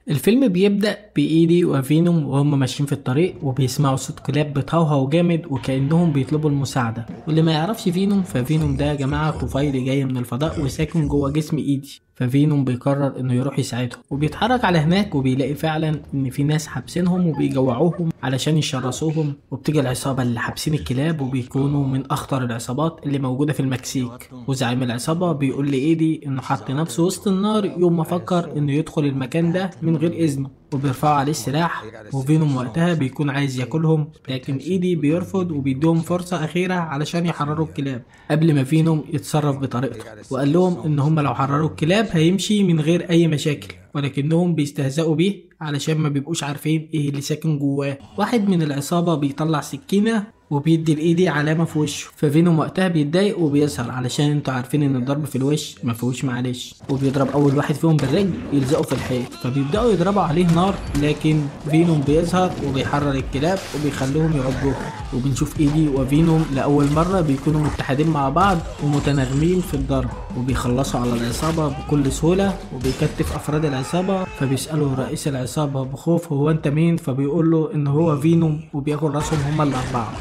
الفيلم بيبدأ بإيدي وفينوم وهم ماشيين في الطريق وبيسمعوا صوت كلاب بتهوهو جامد وكأنهم بيطلبوا المساعدة. واللي ما يعرفش فينوم، ففينوم ده يا جماعة طفيلي جاي من الفضاء وساكن جوه جسم إيدي. ففينوم بيقرر انه يروح يساعدهم وبيتحرك على هناك وبيلاقي فعلا ان في ناس حابسينهم وبيجوعوهم علشان يشرسوهم. وبتيجي العصابة اللي حابسين الكلاب وبيكونوا من اخطر العصابات اللي موجودة في المكسيك. وزعيم العصابة بيقول لإيدي انه حط نفسه وسط النار يوم ما فكر انه يدخل المكان ده من غير اذنه، وبيرفعوا عليه السلاح. وفينوم وقتها بيكون عايز ياكلهم، لكن ايدي بيرفض وبيديهم فرصة اخيرة علشان يحرروا الكلاب قبل ما فينوم يتصرف بطريقته. وقال لهم ان هم لو حرروا الكلاب هيمشي من غير اي مشاكل، ولكنهم بيستهزئوا بيه علشان ما بيبقوش عارفين ايه اللي ساكن جواه. واحد من العصابة بيطلع سكينة وبيدي لايدي علامة في وشه، ففينوم وقتها بيتضايق وبيظهر علشان انتوا عارفين ان الضرب في الوش ما فيهوش معلش، وبيضرب اول واحد فيهم بالرجل يلزقه في الحيط. فبيبداوا يضربوا عليه نار، لكن فينوم بيظهر وبيحرر الكلاب وبيخليهم يعضوهم. وبنشوف ايدي وفينوم لاول مرة بيكونوا متحدين مع بعض ومتناغمين في الضرب، وبيخلصوا على العصابة بكل سهولة. وبيكتف افراد العصابة، فبيسألوا رئيس العصابة بخوف هو انت مين، فبيقول له ان هو فينوم وبياكل راسهم هما الاربعة.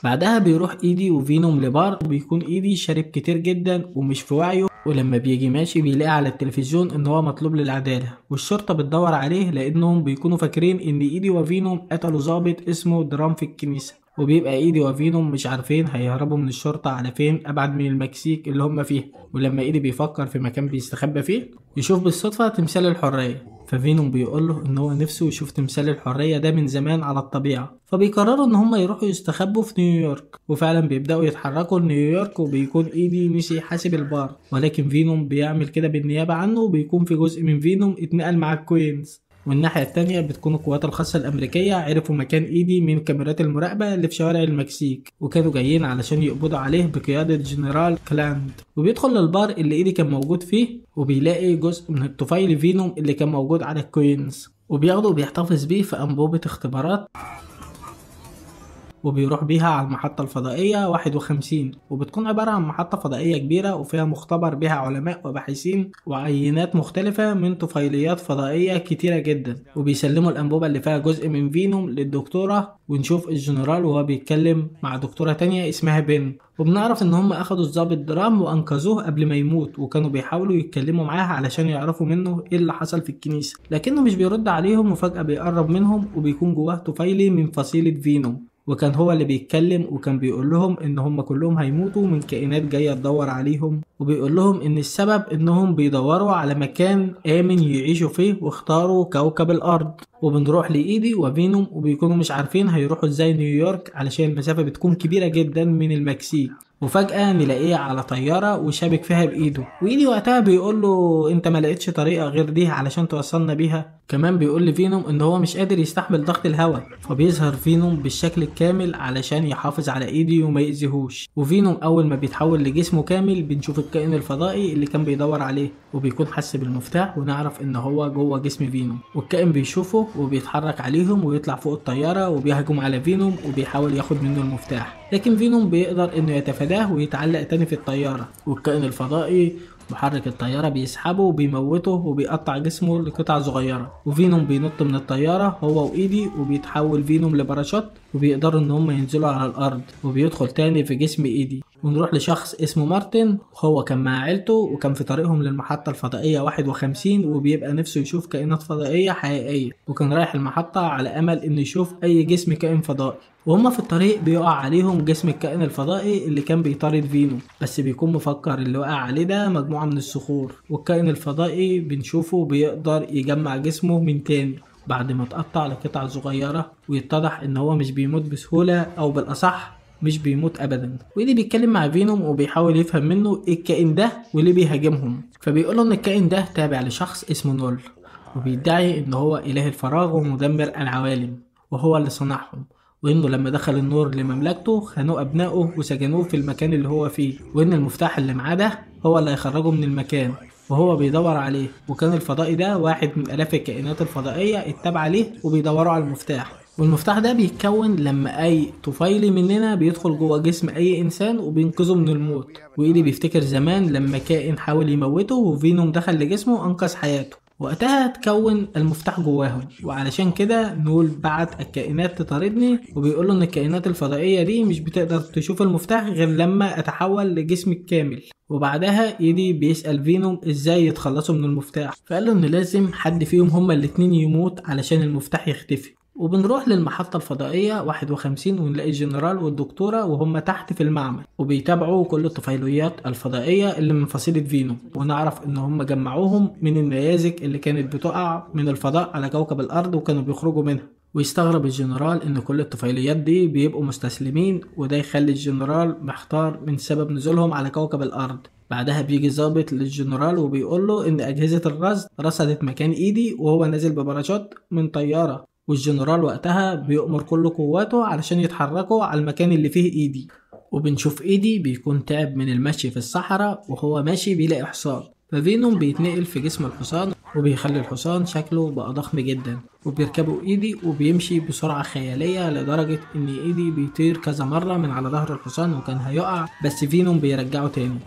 بعدها بيروح ايدي وفينوم لبار، وبيكون ايدي شارب كتير جدا ومش في وعيه. ولما بيجي ماشي بيلاقي على التلفزيون ان هو مطلوب للعدالة، والشرطة بتدور عليه لانهم بيكونوا فاكرين ان ايدي وفينوم قتلوا ضابط اسمه درام في الكنيسة. وبيبقى ايدي وفينوم مش عارفين هيهربوا من الشرطة على فين ابعد من المكسيك اللي هم فيه. ولما ايدي بيفكر في مكان بيستخبى فيه يشوف بالصدفة تمثال الحرية، ففينوم بيقوله ان هو نفسه يشوف تمثال الحرية ده من زمان على الطبيعة. فبيقرروا ان هم يروحوا يستخبوا في نيويورك، وفعلا بيبدأوا يتحركوا لنيويورك. وبيكون ايدي نسي يحاسب البار، ولكن فينوم بيعمل كده بالنيابة عنه، وبيكون في جزء من فينوم اتنقل مع الكوينز. والناحية التانية بتكون القوات الخاصة الأمريكية عرفوا مكان إيدي من كاميرات المراقبة اللي في شوارع المكسيك، وكانوا جايين علشان يقبضوا عليه بقيادة جنرال كلاند. وبيدخل للبار اللي إيدي كان موجود فيه، وبيلاقي جزء من الطفيل فينوم اللي كان موجود على الكوينز، وبياخده وبيحتفظ بيه في أنبوبة اختبارات، وبيروح بيها على المحطة الفضائية 51. وبتكون عبارة عن محطة فضائية كبيرة وفيها مختبر بها علماء وباحثين وعينات مختلفة من طفيليات فضائية كتيرة جدا. وبيسلموا الأنبوبة اللي فيها جزء من فينوم للدكتورة، ونشوف الجنرال وهو بيتكلم مع دكتورة تانية اسمها بن. وبنعرف ان هم اخدوا الضابط درام وانقذوه قبل ما يموت، وكانوا بيحاولوا يتكلموا معاه علشان يعرفوا منه ايه اللي حصل في الكنيسة، لكنه مش بيرد عليهم. وفجأة بيقرب منهم وبيكون جواه طفيلي من فصيلة فينوم، وكان هو اللي بيتكلم، وكان بيقول لهم ان هم كلهم هيموتوا من كائنات جاية تدور عليهم. وبيقول لهم ان السبب انهم بيدوروا على مكان امن يعيشوا فيه واختاروا كوكب الارض. وبنروح لايدي وفينوم وبيكونوا مش عارفين هيروحوا ازاي نيويورك علشان المسافة بتكون كبيرة جدا من المكسيك. وفجأة نلاقيه على طيارة وشابك فيها بإيده، وإيدي وقتها بيقول له أنت ما لقيتش طريقة غير دي علشان توصلنا بيها. كمان بيقول لفينوم إن هو مش قادر يستحمل ضغط الهواء، فبيظهر فينوم بالشكل الكامل علشان يحافظ على إيدي وما يأذيهوش. وفينوم أول ما بيتحول لجسمه كامل بنشوف الكائن الفضائي اللي كان بيدور عليه، وبيكون حس بالمفتاح، ونعرف إن هو جوه جسم فينوم. والكائن بيشوفه وبيتحرك عليهم ويطلع فوق الطيارة وبيهجم على فينوم وبيحاول ياخد منه المفتاح، لكن فينوم بيقدر إنه يتفاداه ويتعلق تاني في الطيارة. والكائن الفضائي محرك الطيارة بيسحبه وبيموته وبيقطع جسمه لقطع صغيرة. وفينوم بينط من الطيارة هو وإيدي، وبيتحول فينوم لباراشوت وبيقدروا ان هم ينزلوا على الارض، وبيدخل تاني في جسم إيدي. ونروح لشخص اسمه مارتن، هو كان مع عيلته وكان في طريقهم للمحطة الفضائية 51، وبيبقى نفسه يشوف كائنات فضائية حقيقية، وكان رايح المحطة على امل انه يشوف اي جسم كائن فضائي. وهم في الطريق بيقع عليهم جسم الكائن الفضائي اللي كان بيطارد فينوم، بس بيكون مفكر اللي وقع عليه ده مجموعة من الصخور. والكائن الفضائي بنشوفه بيقدر يجمع جسمه من تاني بعد ما اتقطع لقطع صغيرة، ويتضح ان هو مش بيموت بسهولة، او بالاصح مش بيموت ابدا. وإيدي بيتكلم مع فينوم وبيحاول يفهم منه ايه الكائن ده وليه بيهاجمهم. فبيقوله ان الكائن ده تابع لشخص اسمه نول، وبيدعي ان هو اله الفراغ ومدمر العوالم، وهو اللي صنعهم. وانه لما دخل النور لمملكته خانوه ابنائه وسجنوه في المكان اللي هو فيه، وان المفتاح اللي معاه ده هو اللي هيخرجه من المكان، وهو بيدور عليه. وكان الفضائي ده واحد من آلاف الكائنات الفضائية التابعة ليه وبيدوروا على المفتاح. والمفتاح ده بيتكون لما اي طفيلي مننا بيدخل جوه جسم اي انسان وبينقذه من الموت. وايدي بيفتكر زمان لما كائن حاول يموته وفينوم دخل لجسمه وانقذ حياته. وقتها تكون المفتاح جواهم، وعلشان كده نول بعت الكائنات تطاردني، وبيقولوا ان الكائنات الفضائية دي مش بتقدر تشوف المفتاح غير لما اتحول لجسم الكامل. وبعدها ايدي بيسأل فينوم ازاي يتخلصوا من المفتاح، فقال له ان لازم حد فيهم هما الاتنين يموت علشان المفتاح يختفي. وبنروح للمحطة الفضائية 51 ونلاقي الجنرال والدكتورة وهم تحت في المعمل، وبيتابعوا كل الطفيليات الفضائية اللي من فصيلة فينوم، ونعرف ان هم جمعوهم من النيازك اللي كانت بتقع من الفضاء على كوكب الأرض وكانوا بيخرجوا منها. ويستغرب الجنرال ان كل الطفيليات دي بيبقوا مستسلمين، وده يخلي الجنرال محتار من سبب نزولهم على كوكب الأرض. بعدها بيجي ضابط للجنرال وبيقول له ان اجهزة الرصد رصدت مكان ايدي وهو نازل بباراشوت من طيارة، والجنرال وقتها بيؤمر كل قواته علشان يتحركوا على المكان اللي فيه ايدي. وبنشوف ايدي بيكون تعب من المشي في الصحراء، وهو ماشي بيلاقي حصان، ففينوم بيتنقل في جسم الحصان وبيخلي الحصان شكله بقى ضخم جدا، وبيركبوا ايدي وبيمشي بسرعة خيالية لدرجة ان ايدي بيطير كذا مرة من على ظهر الحصان وكان هيقع، بس فينوم بيرجعه تاني.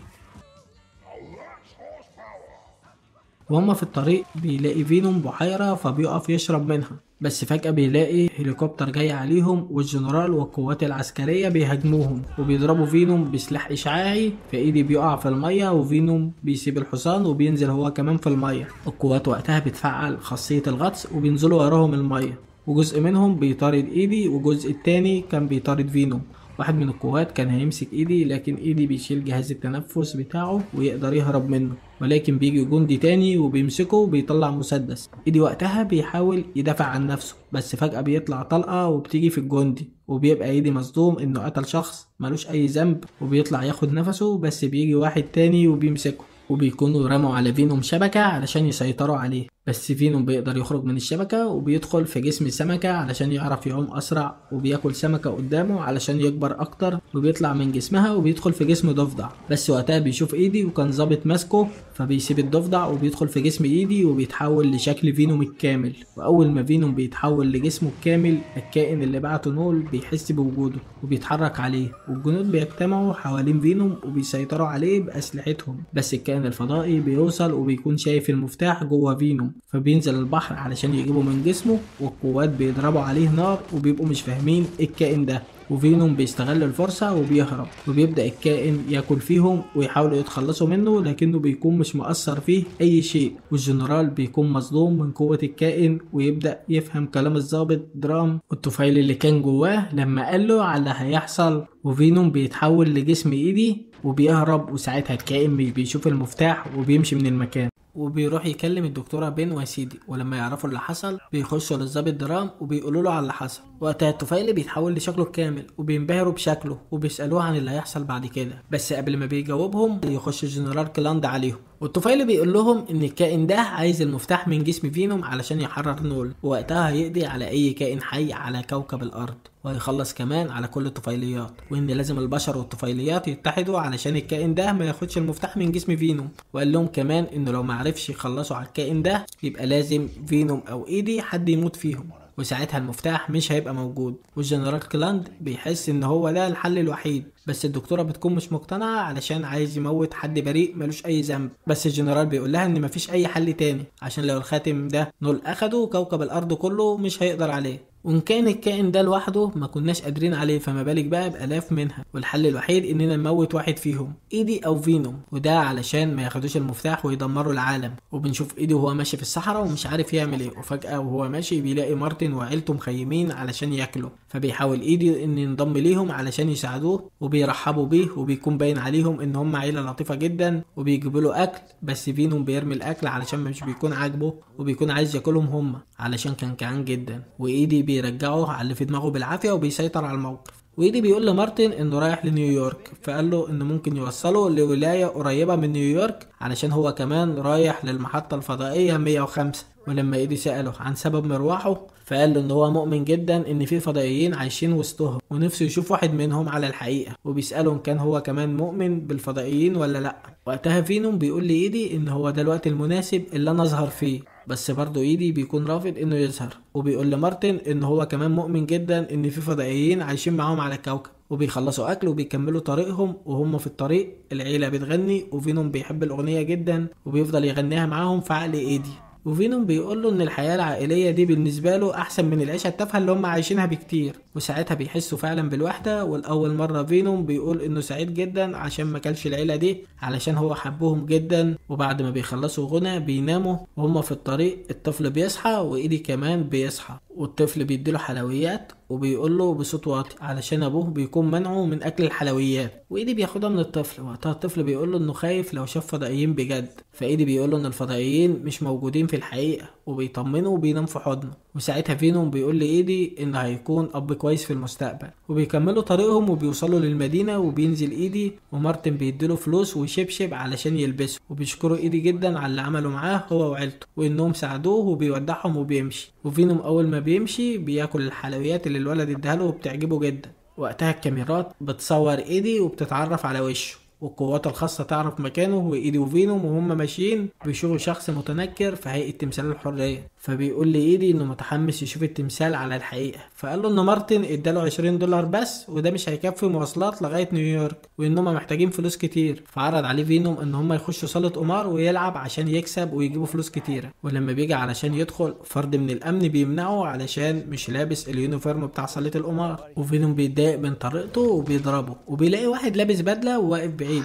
وهما في الطريق بيلاقي فينوم بحيرة فبيقف يشرب منها، بس فجأة بيلاقي هليكوبتر جاي عليهم، والجنرال والقوات العسكرية بيهاجموهم وبيضربوا فينوم بسلاح إشعاعي، فإيدي بيقع في المية وفينوم بيسيب الحصان وبينزل هو كمان في المية. القوات وقتها بتفعل خاصية الغطس وبينزلوا وراهم المية، وجزء منهم بيطارد ايدي وجزء التاني كان بيطارد فينوم. واحد من القوات كان هيمسك ايدي، لكن ايدي بيشيل جهاز التنفس بتاعه ويقدر يهرب منه، ولكن بيجي جندي تاني وبيمسكه وبيطلع مسدس. ايدي وقتها بيحاول يدافع عن نفسه، بس فجأة بيطلع طلقة وبتيجي في الجندي، وبيبقى ايدي مصدوم انه قتل شخص ملوش اي ذنب، وبيطلع ياخد نفسه، بس بيجي واحد تاني وبيمسكه، وبيكونوا رموا على فينوم شبكة علشان يسيطروا عليه، بس فينوم بيقدر يخرج من الشبكة وبيدخل في جسم السمكة علشان يعرف يعوم أسرع، وبياكل سمكة قدامه علشان يكبر أكتر، وبيطلع من جسمها وبيدخل في جسم ضفدع، بس وقتها بيشوف إيدي وكان ظابط ماسكه فبيسيب الضفدع وبيدخل في جسم إيدي وبيتحول لشكل فينوم الكامل. وأول ما فينوم بيتحول لجسمه الكامل، الكائن اللي بعته نول بيحس بوجوده وبيتحرك عليه، والجنود بيجتمعوا حوالين فينوم وبيسيطروا عليه بأسلحتهم، بس الكائن الفضائي بيوصل وبيكون شايف المفتاح جوه فينوم، فبينزل البحر علشان يجيبه من جسمه، والقوات بيضربوا عليه نار وبيبقوا مش فاهمين الكائن ده، وفينوم بيستغل الفرصة وبيهرب، وبيبدأ الكائن ياكل فيهم ويحاولوا يتخلصوا منه، لكنه بيكون مش مؤثر فيه أي شيء، والجنرال بيكون مصدوم من قوة الكائن ويبدأ يفهم كلام الضابط درام والطفيل اللي كان جواه لما قاله على اللي هيحصل، وفينوم بيتحول لجسم ايدي وبيهرب، وساعتها الكائن مش بيشوف المفتاح وبيمشي من المكان، وبيروح يكلم الدكتورة بين وسيدي، ولما يعرفوا اللي حصل بيخشوا للظابط درام وبيقولوا له على اللي حصل. وقتها الطفيل بيتحول لشكله الكامل وبينبهروا بشكله وبيسألوه عن اللي هيحصل بعد كده، بس قبل ما بيجاوبهم يخش الجنرال كلاند عليهم، والطفيل بيقول لهم ان الكائن ده عايز المفتاح من جسم فينوم علشان يحرر نول، ووقتها هيقضي على اي كائن حي على كوكب الارض، وهيخلص كمان على كل الطفيليات، وان لازم البشر والطفيليات يتحدوا علشان الكائن ده ما ياخدش المفتاح من جسم فينوم. وقال لهم كمان انه لو ما عرفش يخلصوا على الكائن ده يبقى لازم فينوم او ايدي حد يموت فيهم، وساعتها المفتاح مش هيبقى موجود. والجنرال كلاند بيحس ان هو ده الحل الوحيد، بس الدكتوره بتكون مش مقتنعه علشان عايز يموت حد بريء ملوش اي ذنب، بس الجنرال بيقول لها ان مفيش اي حل تاني، عشان لو الخاتم ده نول اخده كوكب الارض كله مش هيقدر عليه، وان كان الكائن ده لوحده ما كناش قادرين عليه، فما بالك بقى بالاف منها، والحل الوحيد اننا نموت واحد فيهم، ايدي او فينوم، وده علشان ما ياخدوش المفتاح ويدمروا العالم. وبنشوف ايدي وهو ماشي في الصحراء ومش عارف يعمل ايه، وفجأة وهو ماشي بيلاقي مارتن وعيلته مخيمين علشان ياكلوا، فبيحاول ايدي ان ينضم ليهم علشان يساعدوه، وبيرحبوا بيه وبيكون باين عليهم ان هم عيلة لطيفة جدا، وبيجيبوا له اكل، بس فينوم بيرمي الاكل علشان مش بيكون عاجبه وبيكون عايز ياكلهم هم علشان كان جعان جدا، وايدي بيرجعه على اللي في دماغه بالعافية وبيسيطر على الموقف. وايدي بيقول لمارتن انه رايح لنيويورك، فقال له انه ممكن يوصله لولاية قريبة من نيويورك علشان هو كمان رايح للمحطة الفضائية 105. ولما ايدي سأله عن سبب مروحه فقال له ان هو مؤمن جدا ان في فضائيين عايشين وسطهم ونفسه يشوف واحد منهم على الحقيقة، وبيسأله ان كان هو كمان مؤمن بالفضائيين ولا لا. وقتها فينوم بيقول لإيدي ان هو ده الوقت المناسب اللي انا اظهر فيه، بس برضه ايدي بيكون رافض انه يظهر، وبيقول لمارتن ان هو كمان مؤمن جدا ان في فضائيين عايشين معاهم على الكوكب، وبيخلصوا اكل وبيكملوا طريقهم. وهم في الطريق العيلة بتغني وفينوم بيحب الاغنية جدا وبيفضل يغنيها معاهم في عقل ايدي، وفينوم بيقول له ان الحياه العائليه دي بالنسبه له احسن من العيشه التافهه اللي هم عايشينها بكتير. وساعتها بيحسوا فعلا بالوحده، والاول مره فينوم بيقول انه سعيد جدا عشان ما كلش العيله دي، علشان هو حبهم جدا. وبعد ما بيخلصوا غنى بيناموا، وهم في الطريق الطفل بيصحى وايدي كمان بيصحى، والطفل بيديله حلويات وبيقول له بصوت واطي علشان ابوه بيكون منعه من اكل الحلويات. وايدي بياخدها من الطفل. وقتها الطفل بيقول له انه خايف لو شاف فضائيين بجد، فايدي بيقول له ان الفضائيين مش موجودين في الحقيقه، وبيطمنه وبينام في حضنه. وساعتها فينوم بيقول لايدي ان هيكون اب كويس في المستقبل. وبيكملوا طريقهم وبيوصلوا للمدينه، وبينزل ايدي ومارتن بيديله فلوس وشبشب علشان يلبسه، وبيشكروا ايدي جدا على اللي عمله معاه هو وعيلته، وانهم ساعدوه، وبيودعهم وبيمشي. وفينوم اول ما بيمشي بياكل الحلويات اللي الولد اداها وبتعجبه جدا. وقتها الكاميرات بتصور ايدي وبتتعرف على وشه، والقوات الخاصة تعرف مكانه، وإيدي وفينوم وهم ماشيين بيشوفوا شخص متنكر في هيئة تمثال الحرية. فبيقول لإيدي إنه متحمس يشوف التمثال على الحقيقة. فقال له إن مارتن إداله $20 بس، وده مش هيكفي مواصلات لغاية نيويورك، وإنهم محتاجين فلوس كتير. فعرض عليه فينوم إن هم يخشوا صالة قمار ويلعب عشان يكسب ويجيبوا فلوس كتيرة. ولما بيجي علشان يدخل، فرد من الأمن بيمنعه علشان مش لابس اليونيفورم بتاع صالة القمار. وفينوم بيتضايق من طريقته وبيضربه، وبيلاقي واحد لابس بدلة وواقف بعيد،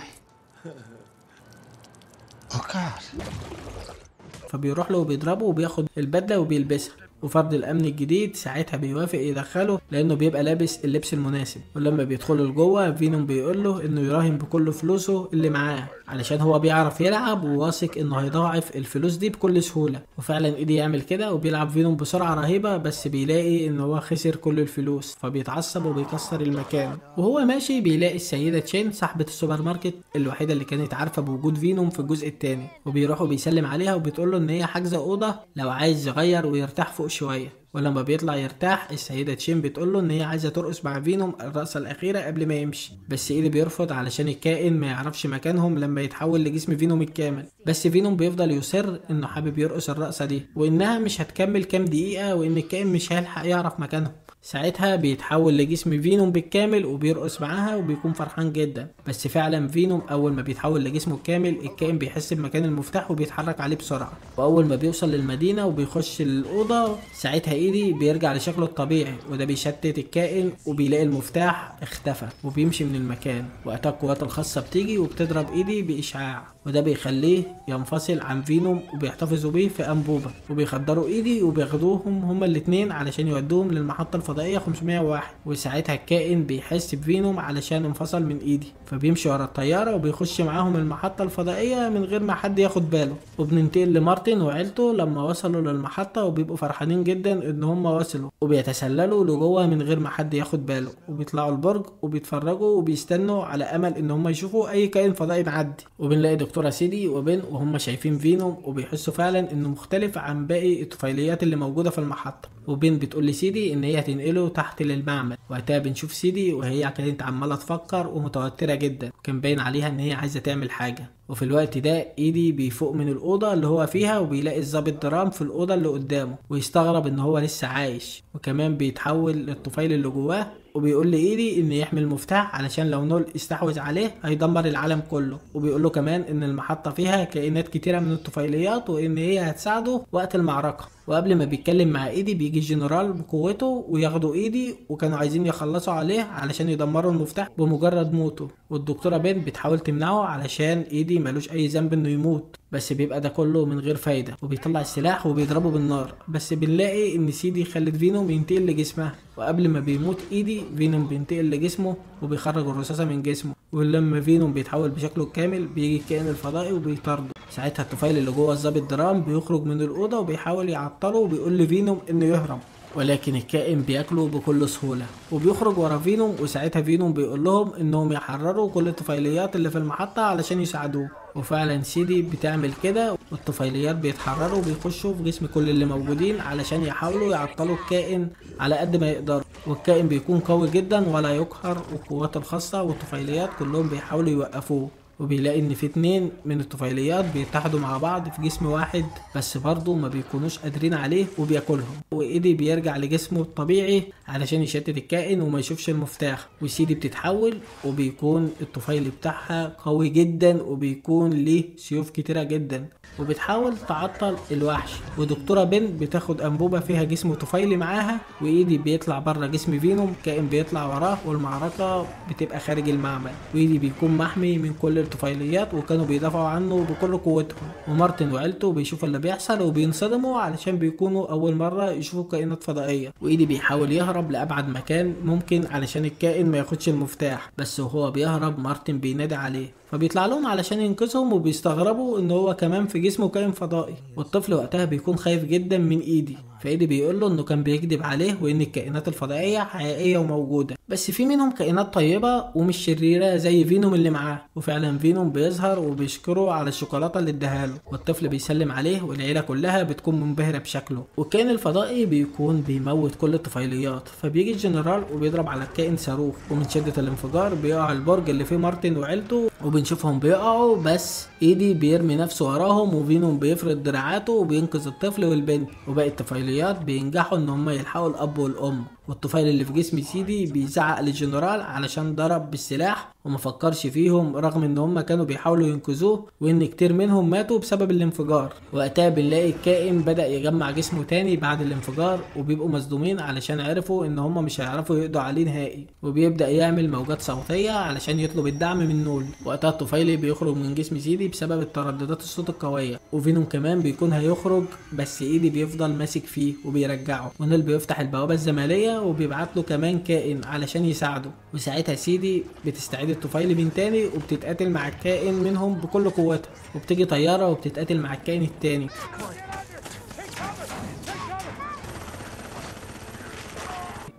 فبيروح له وبيضربه وبياخد البدله وبيلبسها. وفرد الامن الجديد ساعتها بيوافق يدخله لانه بيبقى لابس اللبس المناسب. ولما بيدخلوا لجوه فينوم بيقول له انه يراهن بكل فلوسه اللي معاه، علشان هو بيعرف يلعب وواثق انه هيضاعف الفلوس دي بكل سهوله. وفعلا ايدي يعمل كده، وبيلعب فينوم بسرعه رهيبه، بس بيلاقي ان هو خسر كل الفلوس، فبيتعصب وبيكسر المكان. وهو ماشي بيلاقي السيده تشين صاحبه السوبر ماركت الوحيده اللي كانت عارفه بوجود فينوم في الجزء الثاني، وبيروح وبيسلم عليها وبتقول له ان هي حاجزه اوضه لو عايز يغير ويرتاح فوق شويه. ولما بيطلع يرتاح، السيدة تشين بتقول له ان هي عايزة ترقص مع فينوم الرقصة الأخيرة قبل ما يمشي، بس ايدي بيرفض علشان الكائن ما يعرفش مكانهم لما يتحول لجسم فينوم الكامل. بس فينوم بيفضل يصر انه حابب يرقص الرقصة دي، وانها مش هتكمل كام دقيقة، وان الكائن مش هيلحق يعرف مكانهم. ساعتها بيتحول لجسم فينوم بالكامل وبيرقص معاها وبيكون فرحان جدا. بس فعلا فينوم اول ما بيتحول لجسمه الكامل، الكائن بيحس بمكان المفتاح وبيتحرك عليه بسرعة. واول ما بيوصل للمدينة وبيخش الأوضة، ساعتها ايدي بيرجع لشكله الطبيعي، وده بيشتت الكائن وبيلاقي المفتاح اختفى وبيمشي من المكان. وقتها القوات الخاصة بتيجي وبتضرب ايدي بإشعاع، وده بيخليه ينفصل عن فينوم، وبيحتفظوا بيه في أنبوبة، وبيخدروا ايدي وبياخدوهم هما الاتنين علشان يودوهم للمحطة الفضائية 501. وساعتها الكائن بيحس بفينوم علشان انفصل من ايدي، فبيمشي ورا الطيارة وبيخش معاهم المحطة الفضائية من غير ما حد ياخد باله. وبننتقل لمارتن وعيلته لما وصلوا للمحطة، وبيبقوا فرحانين جدا ان هم وصلوا، وبيتسللوا لجوه من غير ما حد ياخد باله، وبيطلعوا البرج وبيتفرجوا وبيستنوا على امل ان هم يشوفوا اي كائن فضائي معدي. وبنلاقي دكتورة سيدي وبن وهم شايفين فينوم، وبيحسوا فعلا انه مختلف عن باقي الطفيليات اللي موجودة في المحطة. وبن بتقول لسيدي ان هي هتنقله تحت للمعمل. وقتها بنشوف سيدي وهي كانت عمالة تفكر ومتوترة جدا، وكان باين عليها ان هي عايزة تعمل حاجة. وفي الوقت ده ايدي بيفوق من الأوضة اللي هو فيها، وبيلاقي الضابط درام في الأوضة اللي قدامه، ويستغرب ان هو لسه عايش، وكمان بيتحول للطفيل اللي جواه. وبيقول لإيدي ان يحمل المفتاح علشان لو نول استحوذ عليه هيدمر العالم كله. وبيقول له كمان ان المحطة فيها كائنات كتيرة من الطفيليات، وان هي هتساعده وقت المعركة. وقبل ما بيتكلم مع ايدي بيجي الجنرال بقوته وياخدوا ايدي، وكانوا عايزين يخلصوا عليه علشان يدمروا المفتاح بمجرد موته. والدكتورة بين بتحاول تمنعه علشان ايدي مالوش اي ذنب انه يموت، بس بيبقى ده كله من غير فايدة، وبيطلع السلاح وبيضربه بالنار. بس بنلاقي ان سيدي خلت فينوم ينتقل لجسمها، وقبل ما بيموت ايدي فينوم بينتقل لجسمه وبيخرج الرصاصة من جسمه. ولما فينوم بيتحول بشكله الكامل بيجي الكائن الفضائي وبيطارده. ساعتها الطفيل اللي جوه الضابط درام بيخرج من الأوضة وبيحاول يعطله، وبيقول لفينوم انه يهرب، ولكن الكائن بياكله بكل سهولة وبيخرج ورا فينوم. وساعتها فينوم بيقول لهم انهم يحرروا كل الطفيليات اللي في المحطة علشان يساعدوه. وفعلا سيدي بتعمل كده، والطفيليات بيتحرروا وبيخشوا في جسم كل اللي موجودين علشان يحاولوا يعطلوا الكائن على قد ما يقدروا. والكائن بيكون قوي جدا ولا يقهر، والقوات الخاصة والطفيليات كلهم بيحاولوا يوقفوه. وبيلاقي ان في 2 من الطفيليات بيتحدوا مع بعض في جسم واحد، بس برضه ما بيكونوش قادرين عليه وبياكلهم. وايدي بيرجع لجسمه الطبيعي علشان يشتت الكائن وما يشوفش المفتاح، وسيدي بتتحول وبيكون الطفيلي بتاعها قوي جدا وبيكون ليه سيوف كتيرة جدا، وبتحاول تعطل الوحش. ودكتورة بن بتاخد انبوبة فيها جسم طفيلي معاها، وايدي بيطلع بره جسم فينوم، كائن بيطلع وراه، والمعركة بتبقى خارج المعمل، وايدي بيكون محمي من كل الطفيليات وكانوا بيدافعوا عنه بكل قوتهم. ومارتن وعيلته بيشوفوا اللي بيحصل وبينصدموا علشان بيكونوا اول مرة يشوفوا كائنات فضائية. وايدي بيحاول يهرب لابعد مكان ممكن علشان الكائن ما ياخدش المفتاح، بس وهو بيهرب مارتن بينادي عليه، فبيطلع لهم علشان ينقذهم، وبيستغربوا ان هو كمان في جسمه كائن فضائي. والطفل وقتها بيكون خايف جدا من ايدي، فايدي بيقول له انه كان بيكذب عليه وان الكائنات الفضائيه حقيقيه وموجوده، بس في منهم كائنات طيبه ومش شريره زي فينوم اللي معاه. وفعلا فينوم بيظهر وبيشكره على الشوكولاته اللي اداها له، والطفل بيسلم عليه والعيله كلها بتكون منبهره بشكله. والكائن الفضائي بيكون بيموت كل الطفيليات، فبيجي الجنرال وبيضرب على الكائن صاروخ، ومن شده الانفجار بيقع البرج اللي فيه مارتن وعيلته، وبنشوفهم بيقعوا، بس ايدي بيرمي نفسه وراهم، وفينوم بيفرد دراعاته وبينقذ الطفل والبنت، وباقي الطفيليات بينجحوا ان هم يلحقوا الاب والام. والطفيل اللي في جسم سيدي بيزعق للجنرال علشان ضرب بالسلاح وما فكرش فيهم، رغم ان هم كانوا بيحاولوا ينقذوه وان كتير منهم ماتوا بسبب الانفجار. وقتها بنلاقي الكائن بدأ يجمع جسمه تاني بعد الانفجار، وبيبقوا مصدومين علشان عرفوا ان هم مش هيعرفوا يقضوا عليه نهائي، وبيبدأ يعمل موجات صوتية علشان يطلب الدعم من نول. وقتها الطفيلي بيخرج من جسم سيدي بسبب الترددات الصوت القوية، وفينوم كمان بيكون هيخرج، بس ايدي بيفضل ماسك فيه وبيرجعه، ونول بيفتح البوابة الزمالية وبيبعت له كمان كائن علشان يساعده. وساعتها سيدي بتستعيد الطفيلي من تاني وبتتقاتل مع الكائن منهم بكل قوتها، وبتيجي طيارة وبتتقاتل مع الكائن التاني.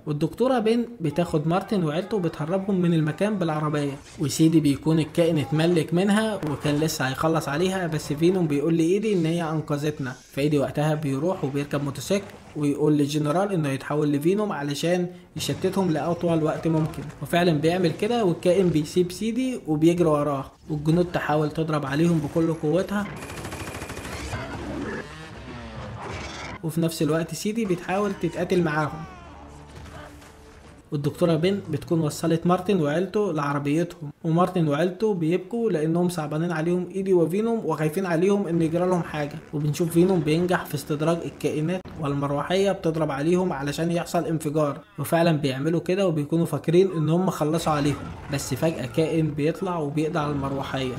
والدكتورة بن بتاخد مارتن وعيلته وبتهربهم من المكان بالعربية، وسيدي بيكون الكائن اتملك منها وكان لسه هيخلص عليها، بس فينوم بيقول لإيدي ان هي انقذتنا. فإيدي وقتها بيروح وبيركب موتوسيكل ويقول للجنرال انه يتحول لفينوم علشان يشتتهم لأطول وقت ممكن، وفعلا بيعمل كده، والكائن بيسيب سيدي وبيجري وراه، والجنود تحاول تضرب عليهم بكل قوتها، وفي نفس الوقت سيدي بتحاول تتقاتل معاهم. والدكتورة بن بتكون وصلت مارتن وعيلته لعربيتهم، ومارتن وعيلته بيبكوا لانهم صعبانين عليهم ايدي وفينوم وخايفين عليهم ان يجرى لهم حاجه. وبنشوف فينوم بينجح في استدراج الكائنات والمروحيه بتضرب عليهم علشان يحصل انفجار، وفعلا بيعملوا كده وبيكونوا فاكرين ان هم خلصوا عليهم، بس فجاه كائن بيطلع وبيقضي على المروحيه،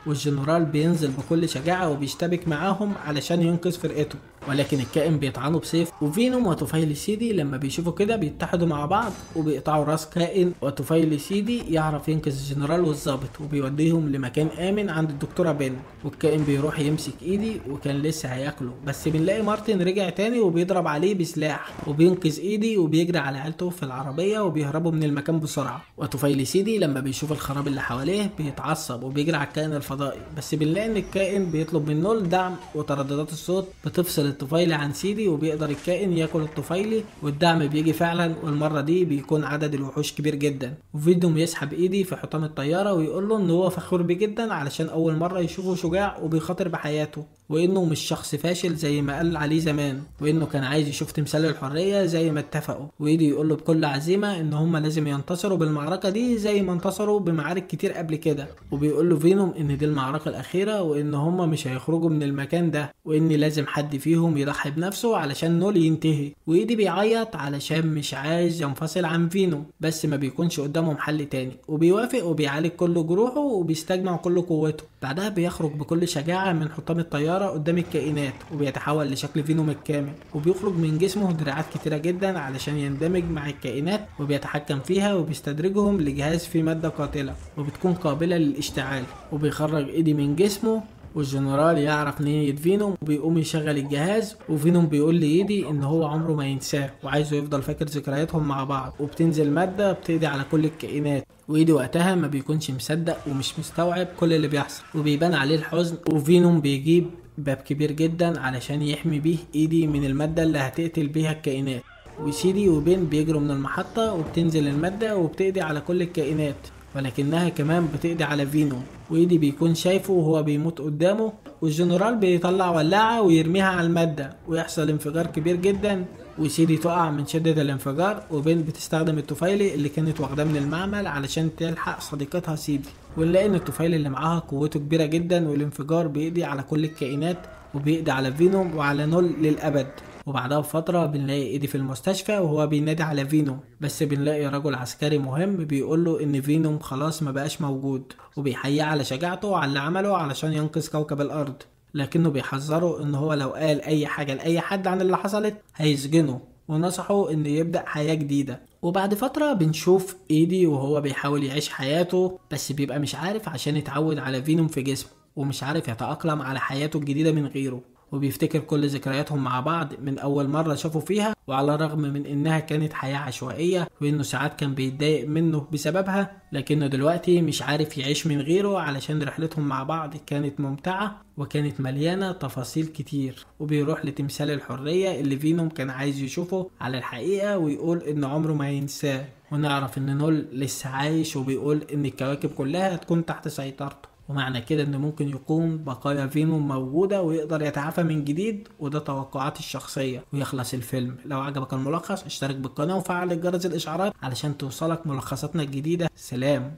والجنرال بينزل بكل شجاعة وبيشتبك معاهم علشان ينقذ فرقته، ولكن الكائن بيطعنه بسيف. وفينوم وطفيل سيدي لما بيشوفوا كده بيتحدوا مع بعض وبيقطعوا راس كائن، وطفيل سيدي يعرف ينقذ الجنرال والظابط وبيوديهم لمكان آمن عند الدكتورة بن. والكائن بيروح يمسك ايدي وكان لسه هياكله، بس بنلاقي مارتن رجع تاني وبيضرب عليه بسلاح وبينقذ ايدي وبيجري على عيلته في العربية وبيهربوا من المكان بسرعة. وطفيل سيدي لما بيشوف الخراب اللي حواليه بيتعصب وبيجري على الكائن الفضائي، بس بنلاقي ان الكائن بيطلب منه الدعم، وترددات الصوت بتفصل الطفيلي عن سيدي وبيقدر الكائن ياكل الطفيلي، والدعم بيجي فعلا، والمرة دي بيكون عدد الوحوش كبير جدا. وفيدوم يسحب ايدي في حطام الطيارة ويقول له ان هو فخور بيه جدا علشان اول مرة يشوفه شجاع وبيخاطر بحياته، وانه مش شخص فاشل زي ما قال عليه زمان، وانه كان عايز يشوف تمثال الحرية زي ما اتفقوا. وايدي يقول له بكل عزيمة ان هم لازم ينتصروا بالمعركة دي زي ما انتصروا بمعارك كتير قبل كده، وبيقول له فينوم ان دي المعركة الاخيرة وان هم مش هيخرجوا من المكان ده، وان لازم حد فيهم يضحي بنفسه علشان نول ينتهي. وايدي بيعيط علشان مش عايز ينفصل عن فينوم، بس ما بيكونش قدامهم حل تاني، وبيوافق وبيعالج كل جروحه وبيستجمع كل قوته. بعدها بيخرج بكل شجاعة من حطام الطيارة قدام الكائنات وبيتحول لشكل فينوم الكامل، وبيخرج من جسمه دراعات كتيرة جدا علشان يندمج مع الكائنات وبيتحكم فيها وبيستدرجهم لجهاز فيه مادة قاتلة وبتكون قابلة للاشتعال، وبيخرج ايدي من جسمه. والجنرال يعرف نية فينوم وبيقوم يشغل الجهاز، وفينوم بيقول لإيدي ان هو عمره ما ينساه وعايزه يفضل فاكر ذكرياتهم مع بعض، وبتنزل مادة بتقضي على كل الكائنات. وايدي وقتها ما بيكونش مصدق ومش مستوعب كل اللي بيحصل وبيبان عليه الحزن، وفينوم بيجيب باب كبير جدا علشان يحمي بيه ايدي من المادة اللي هتقتل بيها الكائنات. وسيدي وبين بيجروا من المحطة وبتنزل المادة وبتقضي على كل الكائنات، ولكنها كمان بتقضي على فينوم. وإيدي بيكون شايفه وهو بيموت قدامه، والجنرال بيطلع ولاعة ويرميها على المادة ويحصل انفجار كبير جدا، وسيدي تقع من شدة الانفجار. وبين بتستخدم الطفيلي اللي كانت واخداه من المعمل علشان تلحق صديقتها سيدي، ونلاقي ان الطفيلي اللي معاها قوته كبيرة جدا، والانفجار بيقضي على كل الكائنات وبيقضي على فينوم وعلى نول للأبد. وبعدها بفترة بنلاقي ايدي في المستشفى وهو بينادي على فينوم، بس بنلاقي رجل عسكري مهم بيقوله ان فينوم خلاص ما بقاش موجود، وبيحييه على شجاعته وعلى اللي عمله علشان ينقذ كوكب الارض، لكنه بيحذره ان هو لو قال اي حاجة لاي حد عن اللي حصلت هيسجنه، ونصحه انه يبدأ حياة جديدة. وبعد فترة بنشوف ايدي وهو بيحاول يعيش حياته، بس بيبقى مش عارف عشان يتعود على فينوم في جسمه، ومش عارف يتأقلم على حياته الجديدة من غيره، وبيفتكر كل ذكرياتهم مع بعض من أول مرة شافوا فيها. وعلى الرغم من إنها كانت حياة عشوائية وإنه ساعات كان بيتضايق منه بسببها، لكنه دلوقتي مش عارف يعيش من غيره علشان رحلتهم مع بعض كانت ممتعة وكانت مليانة تفاصيل كتير. وبيروح لتمثال الحرية اللي فينوم كان عايز يشوفه على الحقيقة ويقول إن عمره ما ينساه، ونعرف إن نول لسه عايش وبيقول إن الكواكب كلها هتكون تحت سيطرته، ومعنى كده ان ممكن يكون بقايا فينوم موجودة ويقدر يتعافى من جديد. وده توقعاتي الشخصية. ويخلص الفيلم. لو عجبك الملخص اشترك بالقناة وفعل جرس الاشعارات علشان توصلك ملخصاتنا الجديدة. سلام.